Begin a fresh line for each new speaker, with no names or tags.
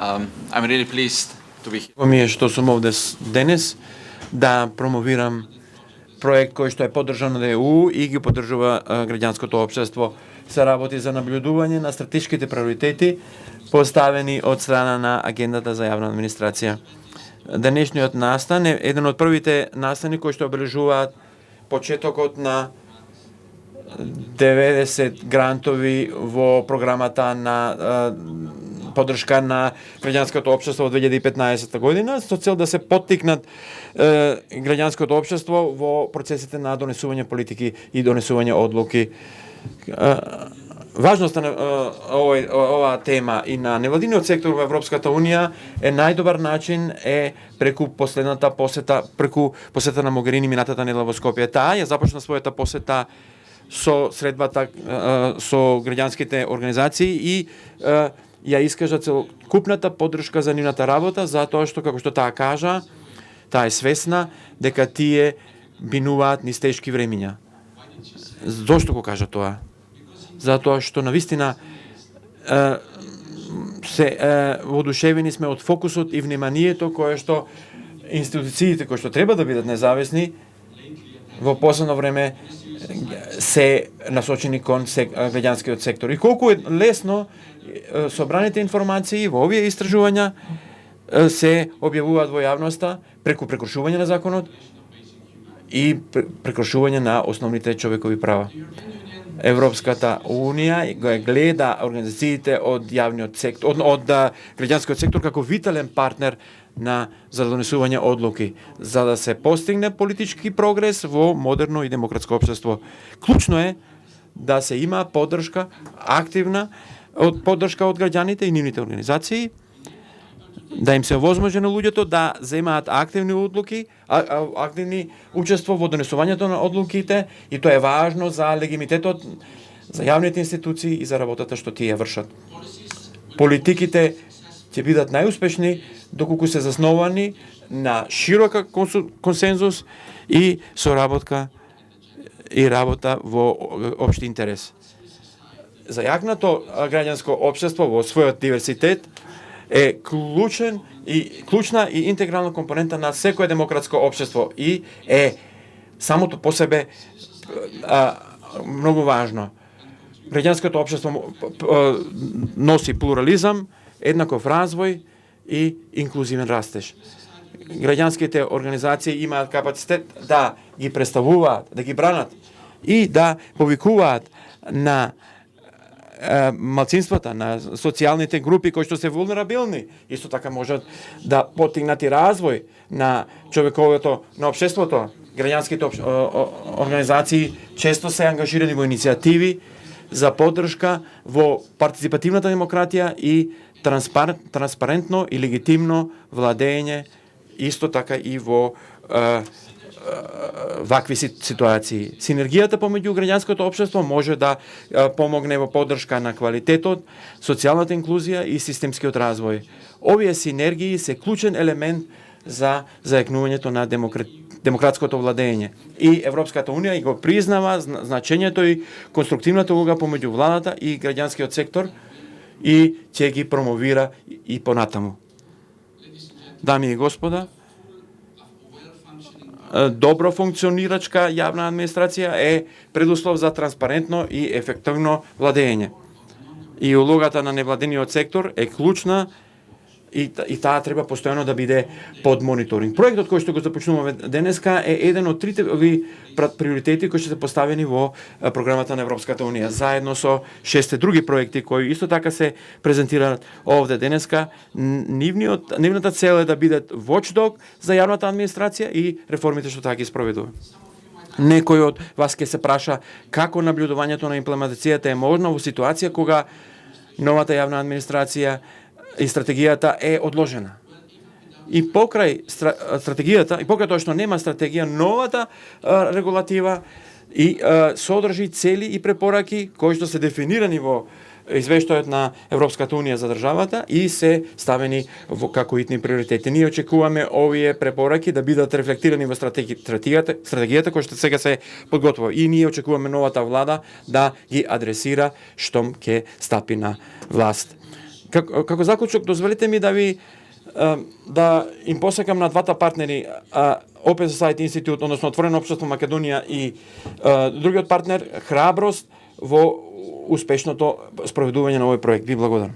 I'm really pleased to be here.
Ми е што сум овде денес да промовирам проект кој што е поддржан од ЕУ и ги поддржува граѓанското општество. Се работи за наблюдување на стратешките приоритети поставени од страна на агендата за јавна администрација. Денешниот настан е еден од првите настани кои што обележуваат почетокот на 90 грантови во програмата на поддршка на граѓанското општество од 2015 година со цел да се поттикнат граѓанското општество во процесите на донесување политики и донесување одлуки. Важноста на оваа тема и на невладиниот сектор во Европската Унија е најдобар начин преку последната посета на Могерини минатата недела во Скопје. Таа ја започна својата посета со средбата со граѓанските организации и ја искажа целокупната поддршка за нивната работа, затоа што, како што таа кажа, таа е свесна дека тие бинуваат низ тешки времиња. Зошто го кажа тоа? Затоа што навистина се воодушевени сме од фокусот и вниманието кое што институциите кои што треба да бидат независни во последно време се насочени кон граѓанскиот сектор. И колку е лесно собраните информации во овие истражувања се објавуваат во јавноста преку прекршување на законот и прекршување на основните човекови права. Европската Унија го гледа организациите од јавниот сектор, од граѓанскиот сектор како витален партнер за донесување одлуки, за да се постигне политички прогрес во модерно и демократско општество. Клучно е да се има поддршка, активна поддршка од граѓаните и нивните организации, да им се овозможи на луѓето да земаат активни одлуки, активни учество во донесувањето на одлуките, и тоа е важно за легитимитетот за јавните институции и за работата што тие вршат. Политиките ќе бидат најуспешни доколку се засновани на широка консензус и соработка и работа во општи интерес. За јакнато граѓанско општество во својот диверситет е клучна и интегрална компонента на секое демократско општество и е самото по себе многу важно. Граѓанското општество носи плурализам, еднаков развој и инклузивен растеж. Граѓанските организации имаат капацитет да ги представуваат, да ги бранат и да повикуваат на малцинствата, на социјалните групи кои што се вулнерабилни. Исто така можат да поттикнат и развој на човековото, на општеството. Граѓанските организации често се ангажирани во иницијативи за поддршка во партиципативната демократија и транспарентно и легитимно владење, исто така и во вакви ситуации. Синергијата помеѓу граѓанското општество може да помогне во поддршка на квалитетот, социјалната инклузија и системскиот развој. Овие синергии се клучен елемент за зајакнувањето на демократското владење. И Европската Унија и го признава значењето и конструктивната улога помеѓу владата и граѓанскиот сектор и ќе ги промовира и понатаму. Дами и господа, добро функционирачка јавна администрација е предуслов за транспарентно и ефективно владење. И улогата на невладениот сектор е клучна и таа треба постојано да биде под мониторинг. Проектот кој што го започнуваме денеска е еден од трите приоритети кои ќе се поставени во програмата на Европската Унија, заедно со 6 други проекти кои исто така се презентираат овде денеска. Нивната цел е да бидат watchdog за јавната администрација и реформите што таа ги спроведува. Некој од вас ќе се праша како наблюдувањето на имплементацијата е можно во ситуација кога новата јавна администрација и стратегијата е одложена. И покрај стратегијата, и покрај тоа што нема стратегија, новата регулатива и содржи цели и препораки кои што се дефинирани во извештајот на Европската Унија за државата и се ставени како итни приоритети. Ние очекуваме овие препораки да бидат рефлектирани во стратегијата која што сега се подготвува. И ние очекуваме новата влада да ги адресира штом ќе стапи на власт. Како заклучок, дозволите ми да ви да им посекам на двата партнери, Open Society Institute, односно Отворено општество Македонија и другиот партнер, храброст во успешното спроведување на овој проект. Ви благодарам.